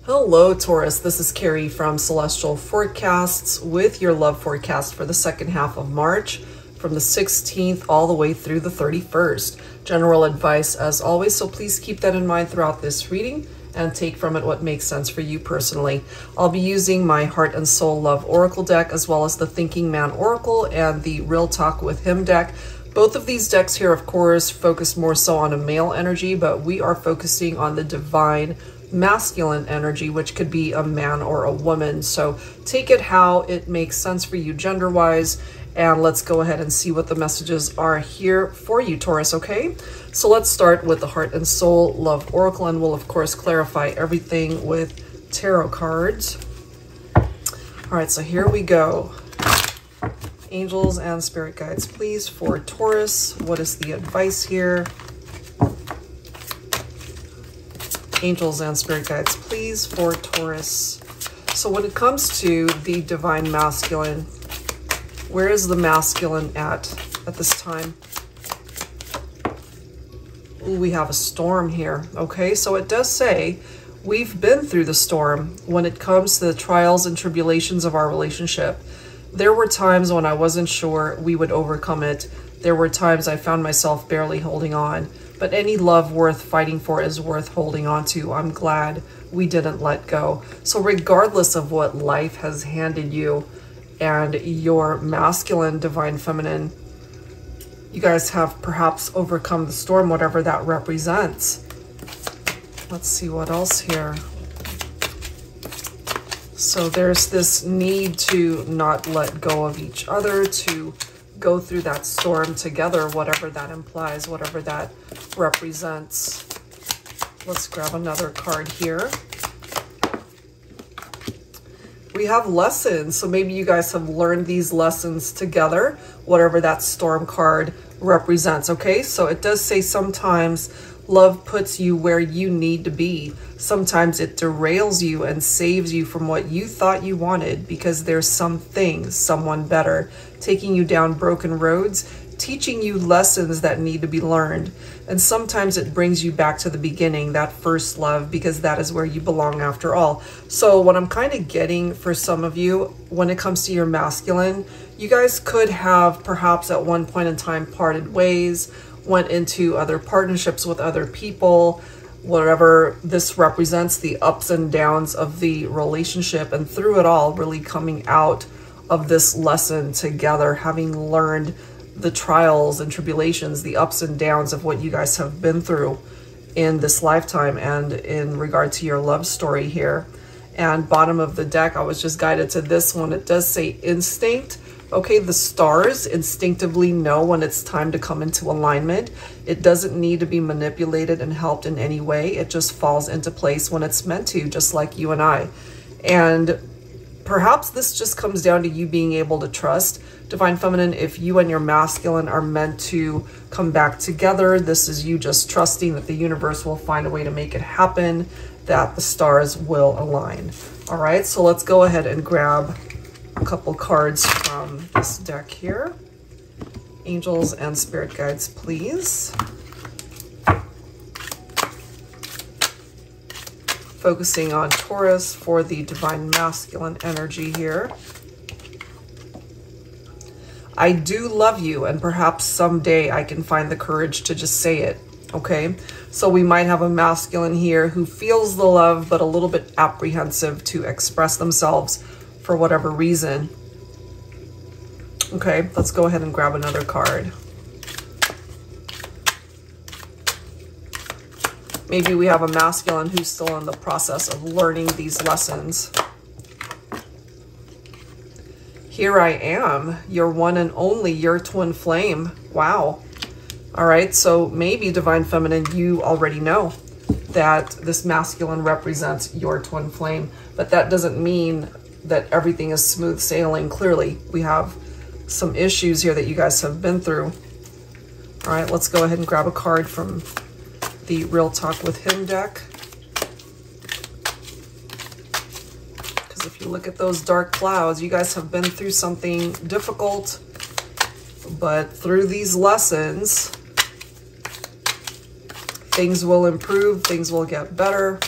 Hello, Taurus. This is Carrie from Celestial Forecasts with your love forecast for the second half of March from the 16th all the way through the 31st. General advice as always, so please keep that in mind throughout this reading and take from it what makes sense for you personally. I'll be using my Heart and Soul Love Oracle deck as well as the Thinking Man Oracle and the Real Talk with Him deck. Both of these decks here, of course, focus more so on a male energy, but we are focusing on the divine masculine energy, which could be a man or a woman. So take it how it makes sense for you gender-wise, and let's go ahead and see what the messages are here for you, Taurus, okay? So let's start with the Heart and Soul Love Oracle, and we'll, of course, clarify everything with tarot cards. All right, so here we go. Angels and spirit guides, please, for Taurus. What is the advice here? Angels and spirit guides, please, for Taurus. So when it comes to the divine masculine, where is the masculine at this time? Ooh, we have a storm here. Okay, so it does say we've been through the storm when it comes to the trials and tribulations of our relationship. There were times when I wasn't sure we would overcome it. There were times I found myself barely holding on. But any love worth fighting for is worth holding on to. I'm glad we didn't let go. So regardless of what life has handed you and your masculine, divine, feminine, you guys have perhaps overcome the storm, whatever that represents. Let's see what else here. So there's this need to not let go of each other, to go through that storm together, whatever that implies, whatever that represents. Let's grab another card here. We have lessons, so maybe you guys have learned these lessons together, whatever that storm card represents, okay? So it does say sometimes love puts you where you need to be. Sometimes it derails you and saves you from what you thought you wanted because there's something, someone better, taking you down broken roads, teaching you lessons that need to be learned. And sometimes it brings you back to the beginning, that first love, because that is where you belong after all. So what I'm kind of getting for some of you when it comes to your masculine, you guys could have perhaps at one point in time parted ways, went into other partnerships with other people, whatever this represents, the ups and downs of the relationship, and through it all, really coming out of this lesson together, having learned the trials and tribulations, the ups and downs of what you guys have been through in this lifetime and in regard to your love story here. And bottom of the deck, I was just guided to this one. It does say instinct. Okay, the stars instinctively know when it's time to come into alignment. It doesn't need to be manipulated and helped in any way. It just falls into place when it's meant to, just like you and I. And perhaps this just comes down to you being able to trust. Divine Feminine, if you and your masculine are meant to come back together, this is you just trusting that the universe will find a way to make it happen, that the stars will align. All right, so let's go ahead and grab a couple cards from this deck here. Angels and spirit guides, please. Focusing on Taurus for the divine masculine energy here. I do love you, and perhaps someday I can find the courage to just say it, okay? So we might have a masculine here who feels the love, but a little bit apprehensive to express themselves for whatever reason. Okay, let's go ahead and grab another card. Maybe we have a masculine who's still in the process of learning these lessons. Here I am, your one and only, your twin flame. Wow. All right, so maybe Divine Feminine, you already know that this masculine represents your twin flame, but that doesn't mean that everything is smooth sailing. Clearly, we have some issues here that you guys have been through. All right, let's go ahead and grab a card from the Real Talk with Him deck. Because if you look at those dark clouds, you guys have been through something difficult, but through these lessons, things will improve, things will get better.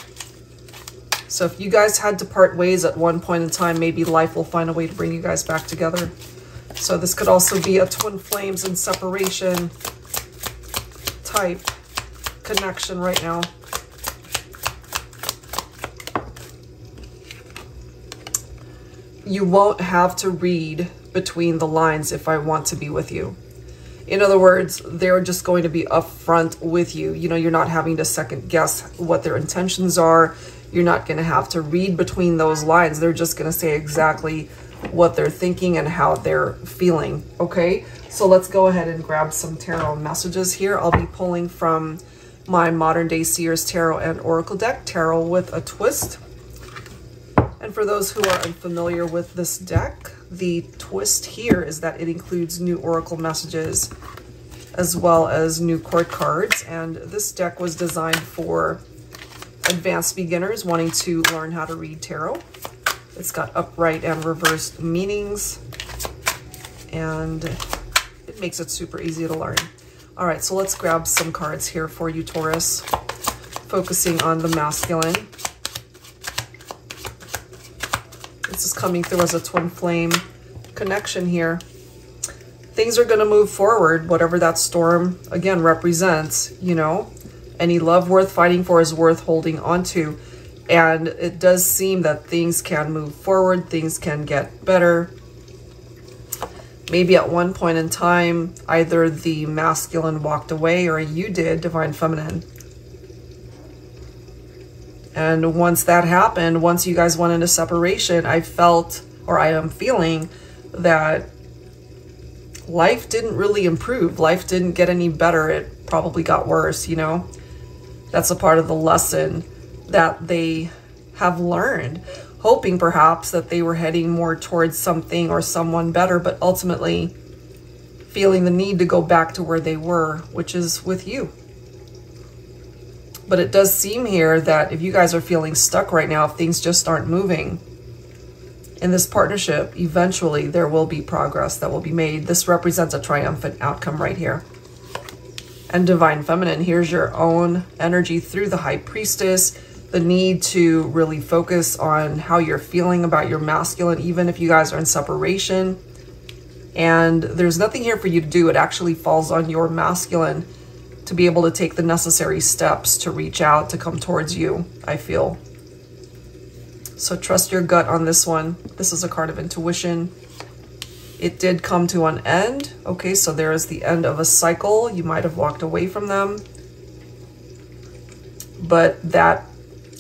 So if you guys had to part ways at one point in time, maybe life will find a way to bring you guys back together. So this could also be a twin flames and separation type connection right now. You won't have to read between the lines if I want to be with you. In other words, they're just going to be upfront with you. You know, you're not having to second guess what their intentions are. You're not going to have to read between those lines. They're just going to say exactly what they're thinking and how they're feeling. Okay, so let's go ahead and grab some tarot messages here. I'll be pulling from my Modern Day Seers Tarot and Oracle deck, Tarot with a Twist. And for those who are unfamiliar with this deck, the twist here is that it includes new oracle messages as well as new court cards. And this deck was designed for advanced beginners wanting to learn how to read tarot. It's got upright and reversed meanings, and it makes it super easy to learn. All right, so let's grab some cards here for you, Taurus, focusing on the masculine. This is coming through as a twin flame connection here. Things are going to move forward, whatever that storm, again, represents. You know, any love worth fighting for is worth holding on to. And it does seem that things can move forward, things can get better. Maybe at one point in time, either the masculine walked away or you did, Divine Feminine. And once that happened, once you guys went into separation, I felt, or I am feeling, that life didn't really improve. Life didn't get any better. It probably got worse, you know? That's a part of the lesson that they have learned, hoping perhaps that they were heading more towards something or someone better, but ultimately feeling the need to go back to where they were, which is with you. But it does seem here that if you guys are feeling stuck right now, if things just aren't moving in this partnership, eventually there will be progress that will be made. This represents a triumphant outcome right here. And Divine Feminine, here's your own energy through the High Priestess, the need to really focus on how you're feeling about your masculine, even if you guys are in separation. And there's nothing here for you to do. It actually falls on your masculine to be able to take the necessary steps to reach out, to come towards you, I feel. So trust your gut on this one. This is a card of intuition. It did come to an end. Okay, so there is the end of a cycle. You might have walked away from them. But that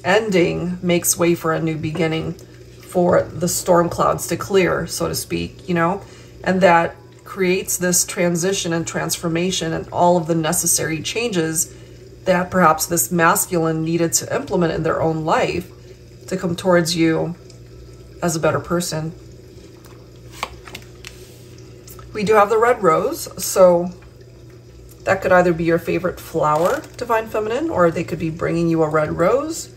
ending makes way for a new beginning, for the storm clouds to clear, so to speak, you know? And that creates this transition and transformation and all of the necessary changes that perhaps this masculine needed to implement in their own life to come towards you as a better person. We do have the red rose, so that could either be your favorite flower, Divine Feminine, or they could be bringing you a red rose.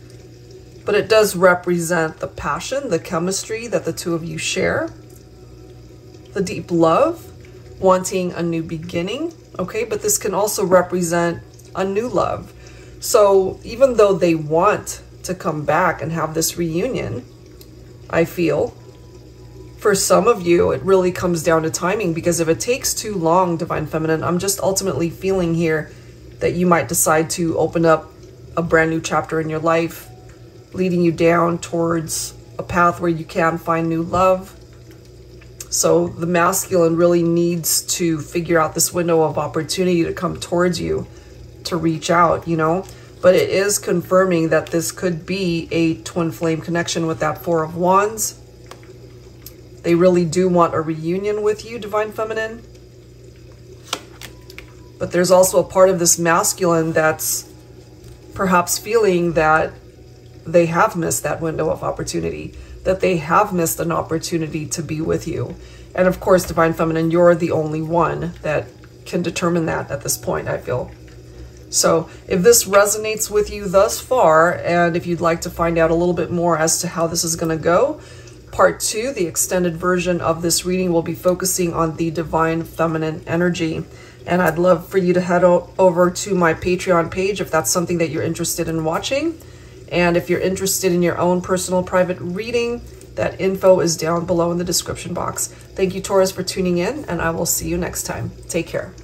But it does represent the passion, the chemistry that the two of you share, the deep love, wanting a new beginning, okay? But this can also represent a new love. So even though they want to come back and have this reunion, I feel, for some of you, it really comes down to timing, because if it takes too long, Divine Feminine, I'm just ultimately feeling here that you might decide to open up a brand new chapter in your life, leading you down towards a path where you can find new love. So the masculine really needs to figure out this window of opportunity to come towards you, to reach out, you know? But it is confirming that this could be a twin flame connection with that Four of Wands. They really do want a reunion with you, Divine Feminine. But there's also a part of this masculine that's perhaps feeling that they have missed that window of opportunity, that they have missed an opportunity to be with you. And of course, Divine Feminine, you're the only one that can determine that at this point, I feel. So if this resonates with you thus far, and if you'd like to find out a little bit more as to how this is going to go, part 2, the extended version of this reading, will be focusing on the Divine Feminine energy. And I'd love for you to head over to my Patreon page if that's something that you're interested in watching. And if you're interested in your own personal private reading, that info is down below in the description box. Thank you, Taurus, for tuning in, and I will see you next time. Take care.